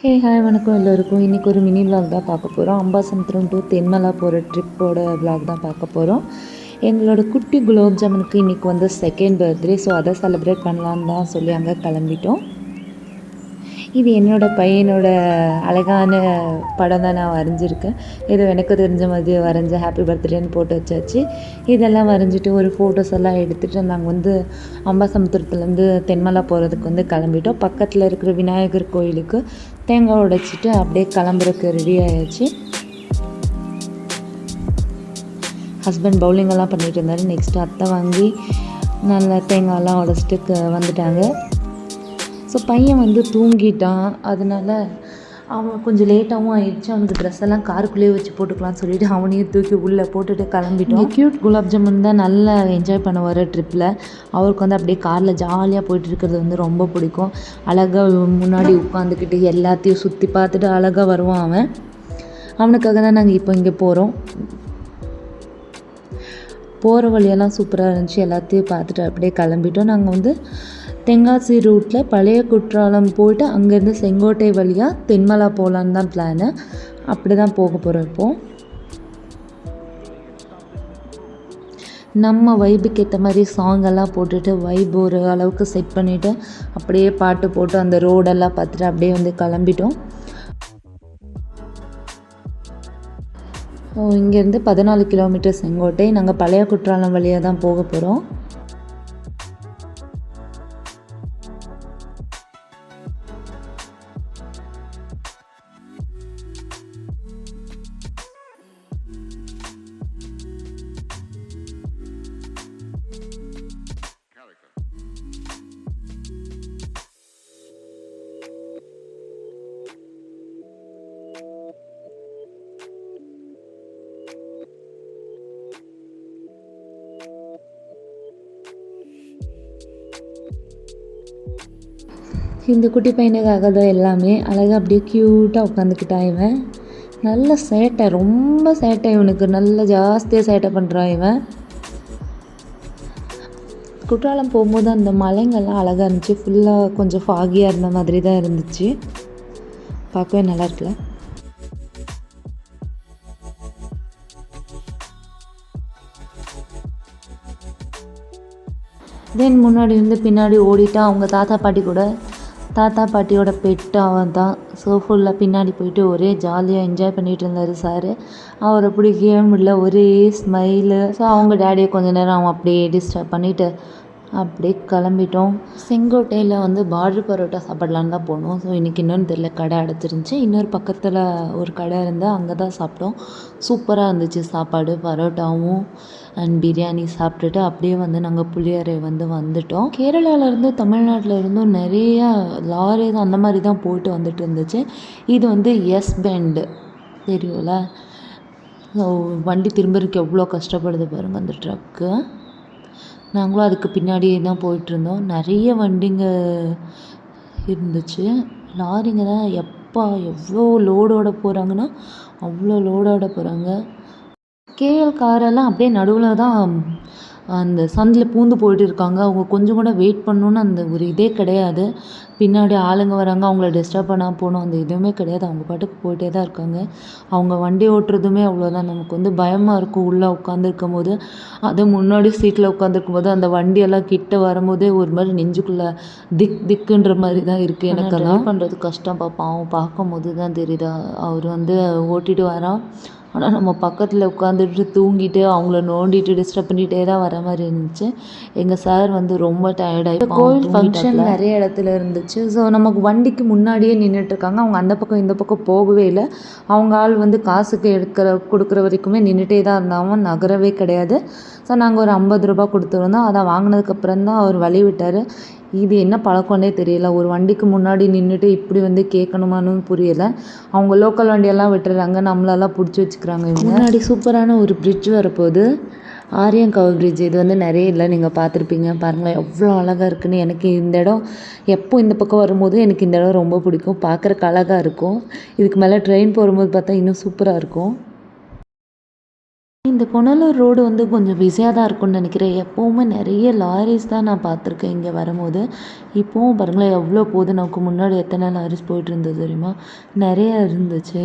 Hi வணக்கம் எல்லோருக்கும். இன்றைக்கி ஒரு மினி விலாக் தான் பார்க்க போகிறோம். அம்பாசமுத்திரம் டு தென்மலா போகிற ட்ரிப்போட விலாக் தான் பார்க்க போகிறோம். எங்களோட குட்டி குலோப் ஜாமுனுக்கு இன்றைக்கி வந்து செகண்ட் பர்த்டே. ஸோ அதை செலிப்ரேட் பண்ணலான்னு தான் சொல்லி அங்கே கிளம்பிட்டோம். இது என்னோடய பையனோட அழகான படம் தான் நான் வரைஞ்சிருக்கேன். ஏதோ எனக்கு தெரிஞ்ச மாதிரி வரைஞ்ச ஹாப்பி பர்த்டேன்னு போட்டு வச்சாச்சு. இதெல்லாம் வரைஞ்சிட்டு ஒரு ஃபோட்டோஸ் எல்லாம் எடுத்துகிட்டு நாங்கள் வந்து அம்பாசமுத்திரத்துலேருந்து தென்மலா போகிறதுக்கு வந்து கிளம்பிட்டோம். பக்கத்தில் இருக்கிற விநாயகர் கோயிலுக்கு தேங்காய் உடைச்சிட்டு அப்படியே கிளம்புறதுக்கு ரெடி ஆயாச்சு. ஹஸ்பண்ட் பவுலிங்கெல்லாம் பண்ணிகிட்டு இருந்தார். நெக்ஸ்ட்டு அத்தை வாங்கி நல்லா தேங்காயெல்லாம் உடச்சிட்டு வந்துட்டாங்க. ஸோ பையன் வந்து தூங்கிட்டான். அதனால் அவன் கொஞ்சம் லேட்டாகவும் ஆயிடுச்சு. அவனுக்கு ட்ரெஸ் எல்லாம் காருக்குள்ளேயே வச்சு போட்டுக்கலாம்னு சொல்லிவிட்டு அவனையும் தூக்கி உள்ளே போட்டுட்டு கிளம்பிட்டோம். க்யூட் குலாப் ஜாமுன் தான் நல்லா என்ஜாய் பண்ண வர ட்ரிப்பில். அவருக்கு வந்து அப்படியே காரில் ஜாலியாக போயிட்டு இருக்கிறது வந்து ரொம்ப பிடிக்கும். அழகாக முன்னாடி உட்காந்துக்கிட்டு எல்லாத்தையும் சுற்றி பார்த்துட்டு அழகாக வருவான் அவன். அவனுக்காக தான் நாங்கள் இப்போ இங்கே போகிறோம். போகிற வழியெல்லாம் சூப்பராக இருந்துச்சு. எல்லாத்தையும் பார்த்துட்டு அப்படியே கிளம்பிட்டோம். நாங்கள் வந்து தென்காசி ரூட்டில் பழைய குற்றாலம் போய்ட்டு அங்கேருந்து செங்கோட்டை வழியாக தென்மலா போகலான்னு தான் பிளானு. அப்படி தான் போக போகிறோம். இப்போது நம்ம வைபுக்கு ஏற்ற மாதிரி சாங்கெல்லாம் போட்டுட்டு வைப் ஒரு அளவுக்கு செட் பண்ணிவிட்டு அப்படியே பாட்டு போட்டு அந்த ரோடெல்லாம் பார்த்துட்டு அப்படியே வந்து கிளம்பிட்டோம். இங்கேருந்து 14 கிலோமீட்டர் செங்கோட்டை. நாங்கள் பழைய குற்றாலம் வழியாக தான் போக போகிறோம். இந்த குட்டி பையனுக்காக தான் எல்லாமே. அழகாக அப்படியே க்யூட்டாக உட்காந்துக்கிட்டான் இவன். நல்ல சேட்டை, ரொம்ப சேட்டை இவனுக்கு. நல்ல ஜாஸ்தியாக சேட்டை பண்ணுறான் இவன். குற்றாலம் போகும்போது அந்த மலைங்கள்லாம் அழகாக இருந்துச்சு. ஃபுல்லாக கொஞ்சம் ஃபாகியாக இருந்த மாதிரி தான் இருந்துச்சு. பார்க்கவே நல்லா இருக்குல்ல. தென் முன்னாடி வந்து பின்னாடி ஓடிட்டான் அவங்க தாத்தா பாட்டி கூட. தாத்தா பாட்டியோட பெட்டு அவன் தான். ஸோ ஃபுல்லாக பின்னாடி போயிட்டு ஒரே ஜாலியாக என்ஜாய் பண்ணிகிட்டு இருந்தார் சார். அவரை பிடிக்கவே முடியல, ஒரே ஸ்மைலு. ஸோ அவங்க டேடியை கொஞ்ச நேரம் அவன் அப்படியே டிஸ்டர்ப் பண்ணிவிட்டு அப்படியே கிளம்பிட்டோம். செங்கோட்டையில் வந்து பார்டர் பரோட்டா சாப்பிட்லான்னு தான் போனோம். ஸோ இன்றைக்கி இன்னொன்று தெரியல, கடை அடைச்சிருந்துச்சி. இன்னொரு பக்கத்தில் ஒரு கடை இருந்தால் அங்கே தான் சாப்பிட்டோம். சூப்பராக இருந்துச்சு சாப்பாடு. பரோட்டாவும் அண்ட் பிரியாணி சாப்பிட்டுட்டு அப்படியே வந்து நாங்கள் புளியரை வந்துட்டோம். கேரளாவிலேருந்து தமிழ்நாட்டில் இருந்தும் நிறையா லாரி அந்த மாதிரி தான் போயிட்டு வந்துட்டு இருந்துச்சு. இது வந்து எஸ் பெண்டு தெரியும்ல. வண்டி திரும்பறதுக்கு எவ்வளோ கஷ்டப்படுது பாருங்கள் அந்த ட்ரக்கு. நாங்களும் அதுக்கு பின்னாடியே தான் போயிட்டுருந்தோம். நிறைய வண்டிங்க இருந்துச்சு. லாரிங்க தான் எவ்வளோ லோடோட போகிறாங்கன்னா அவ்வளோ லோடோட போகிறாங்க. கேஎல் காரெல்லாம் அப்படியே நடுவில் தான் அந்த சந்தில் பூந்து போயிட்டு இருக்காங்க. அவங்க கொஞ்சம் கூட வெயிட் பண்ணணுன்னு அந்த ஒரு இதே கிடையாது. பின்னாடி ஆளுங்க வராங்க, அவங்கள டிஸ்டர்ப் பண்ணால் போகணும், அந்த இதுவுமே கிடையாது. அவங்க பாட்டுக்கு போயிட்டே தான் இருக்காங்க. அவங்க வண்டி ஓட்டுறதுமே அவ்வளோதான். நமக்கு வந்து பயமாக இருக்கும் உள்ளே உட்காந்துருக்கும் போது. அது முன்னாடி சீட்டில் உட்காந்துருக்கும் போது அந்த வண்டியெல்லாம் கிட்ட வரும்போதே ஒரு மாதிரி நெஞ்சுக்குள்ளே திக்குன்ற மாதிரி தான் இருக்குது. எனக்கெல்லாம் பண்ணுறது கஷ்டம். பாவம் பார்க்கும்போது தான் தெரியுதா. அவர் வந்து ஓட்டிகிட்டு வரான். ஆனால் நம்ம பக்கத்தில் உட்காந்துட்டு தூங்கிட்டு அவங்கள நோண்டிட்டு டிஸ்டர்ப் பண்ணிகிட்டே தான் வர மாதிரி இருந்துச்சு. எங்கள் சார் வந்து ரொம்ப டயர்டாகி கோவில் ஃபங்க்ஷன் நிறைய இடத்துல இருந்துச்சு. ஸோ நமக்கு வண்டிக்கு முன்னாடியே நின்றுட்டுருக்காங்க. அவங்க அந்த பக்கம் இந்த பக்கம் போகவே இல்லை. அவங்க ஆள் வந்து காசுக்கு கொடுக்குற வரைக்குமே நின்றுட்டே தான் இருந்தாலும் நகரவே கிடையாது. ஸோ நாங்கள் ஒரு 50 ரூபா கொடுத்துருந்தோம். அதை வாங்கினதுக்கப்புறம் தான் அவர் வழி விட்டார். இது என்ன பழக்கம்னே தெரியல. ஒரு வண்டிக்கு முன்னாடி நின்றுட்டு இப்படி வந்து கேட்கணுமான்னு புரியலை. அவங்க லோக்கல் வண்டியெல்லாம் விட்டுறாங்க, நம்மளெல்லாம் பிடிச்சி வச்சுக்கிறாங்க. முன்னாடி சூப்பரான ஒரு பிரிட்ஜ் வரப்போகுது, ஆரியங்காவல் பிரிட்ஜ். இது வந்து நிறைய இல்லை, நீங்கள் பார்த்துருப்பீங்க. பாருங்கள் எவ்வளோ அழகாக இருக்குன்னு. எனக்கு இந்த இடம் எப்போ இந்த பக்கம் வரும்போது எனக்கு இந்த இடம் ரொம்ப பிடிக்கும். பார்க்குறக்கு அழகாக இருக்கும். இதுக்கு மேலே ட்ரெயின் போகும்போது பார்த்தா இன்னும் சூப்பராக இருக்கும். இந்த புனலூர் ரோடு வந்து கொஞ்சம் பிஸியாக தான் இருக்கும்னு நினைக்கிறேன். எப்போவுமே நிறைய லாரிஸ் தான் நான் பார்த்துருக்கேன் இங்கே வரும்போது. இப்போவும் பாருங்களேன் எவ்வளோ போகுது. நமக்கு முன்னாடி எத்தனை லாரிஸ் போயிட்டு இருந்தது தெரியுமா? நிறைய இருந்துச்சு.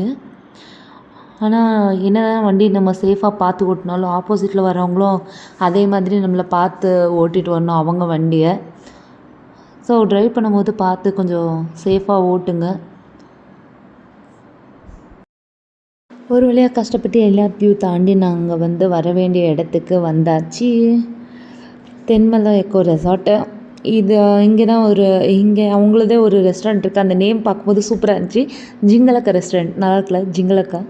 ஆனால் என்னதான் வண்டி நம்ம சேஃபாக பார்த்து ஓட்டினாலும் ஆப்போசிட்டில் வரவங்களும் அதே மாதிரி நம்மளை பார்த்து ஓட்டிகிட்டு வரணும் அவங்க வண்டியை. ஸோ ட்ரைவ் பண்ணும்போது பார்த்து கொஞ்சம் சேஃபாக ஓட்டுங்க. ஒரு வழியாக கஷ்டப்பட்டு எல்லாத்தையும் தாண்டி நாங்கள் வந்து வர வேண்டிய இடத்துக்கு வந்தாச்சு. Thenmala eco resort. இது இங்கே அவங்களதே ஒரு ரெஸ்டாரண்ட் இருக்குது. அந்த நேம் பார்க்கும்போது சூப்பராக இருந்துச்சு. ஜிங்கலக்கா ரெஸ்டாரண்ட். நல்லா இருக்குல்ல ஜிங்கலக்கா.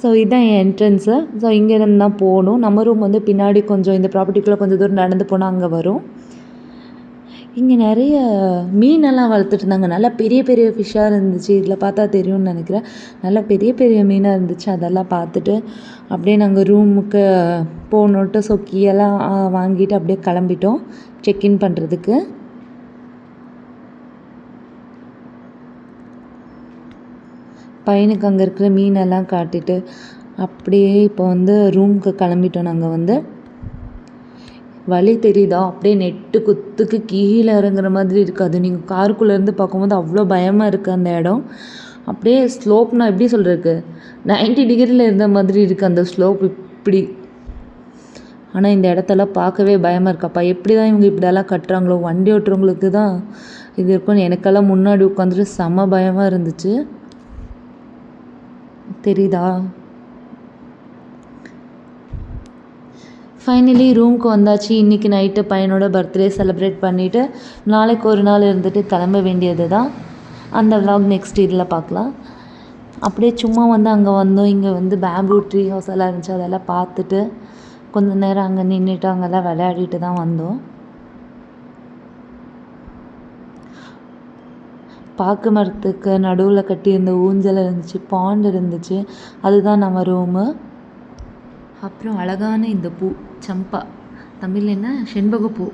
ஸோ இதுதான் என் என்ட்ரன்ஸு. ஸோ இங்கேருந்து தான் போகணும். நம்ம ரூம் வந்து பின்னாடி கொஞ்சம் இந்த ப்ராப்பர்ட்டிக்குள்ளே கொஞ்சம் தூரம் நடந்து போனால் அங்கே வரும். இங்கே நிறைய மீனெல்லாம் வளர்த்துட்டு இருந்தாங்க. நல்லா பெரிய பெரிய ஃபிஷ்ஷாக இருந்துச்சு. இதில் பார்த்தா தெரியும்னு நினைக்கிறேன். நல்லா பெரிய பெரிய மீனாக இருந்துச்சு. அதெல்லாம் பார்த்துட்டு அப்படியே நாங்கள் ரூமுக்கு போகணுன்ட்டு ஸோ கீயெல்லாம் வாங்கிட்டு அப்படியே கிளம்பிட்டோம் செக்இன் பண்ணுறதுக்கு. பையனுக்கு அங்கே இருக்கிற மீனெல்லாம் காட்டிட்டு அப்படியே இப்போ வந்து ரூமுக்கு கிளம்பிட்டோம். நாங்கள் வந்து வழி தெரியுதா? அப்படியே நெட்டு குத்துக்கு கீழே இறங்குற மாதிரி இருக்காது. நீங்கள் காருக்குள்ளேருந்து பார்க்கும்போது அவ்வளோ பயமாக இருக்குது அந்த இடம். அப்படியே ஸ்லோப் நான் எப்படி சொல்கிறதுக்கு 90 டிகிரியில் இருந்த மாதிரி இருக்குது அந்த ஸ்லோப் இப்படி. ஆனால் இந்த இடத்தெல்லாம் பார்க்கவே பயமாக இருக்காப்பா. எப்படி தான் இவங்க இப்படியெல்லாம் கட்டுறாங்களோ. வண்டி ஓட்டுறவங்களுக்கு தான் இது இருக்குன்னு எனக்கெல்லாம் முன்னாடி உட்காந்துட்டு செம்ம பயமாக இருந்துச்சு. தெரியுதா? ஃபைனலி ரூமுக்கு வந்தாச்சு. இன்றைக்கி நைட்டு பையனோட பர்த்டே செலிப்ரேட் பண்ணிவிட்டு நாளைக்கு ஒரு நாள் இருந்துட்டு கிளம்ப வேண்டியது தான். அந்த விலாக் நெக்ஸ்ட் இதில் பார்க்கலாம். அப்படியே சும்மா வந்து அங்கே வந்தோம். இங்கே வந்து பேம்பூ ட்ரீ ஹவுஸ் எல்லாம் இருந்துச்சு. அதெல்லாம் பார்த்துட்டு கொஞ்சம் நேரம் அங்கே நின்றுட்டு அங்கெல்லாம் விளையாடிட்டு தான் வந்தோம். பாக்கு மரத்துக்கு நடுவில் கட்டியிருந்த ஊஞ்சல் இருந்துச்சு. பாண்ட் இருந்துச்சு. அதுதான் நம்ம ரூமு. அப்புறம் அழகான இந்த பூ சம்பா, தமிழில் என்ன செண்பகப்பூ,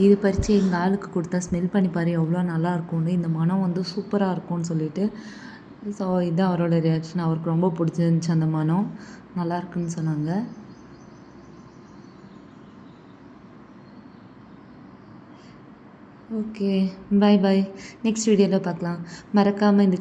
இது பறித்து எங்கள் ஆளுக்கு கொடுத்தேன். ஸ்மெல் பண்ணி பாரு எவ்வளோ நல்லா இருக்கும்னு. இந்த மனம் வந்து சூப்பராக இருக்கும்னு சொல்லிட்டு. ஸோ இதுதான் அவரோட ரியாக்ஷன். அவருக்கு ரொம்ப பிடிச்சிருந்துச்சி. அந்த மனம் நல்லா இருக்குன்னு சொன்னாங்க. ஓகே, பாய் பாய். நெக்ஸ்ட் வீடியோவில் பார்க்கலாம். மறக்காமல் இந்த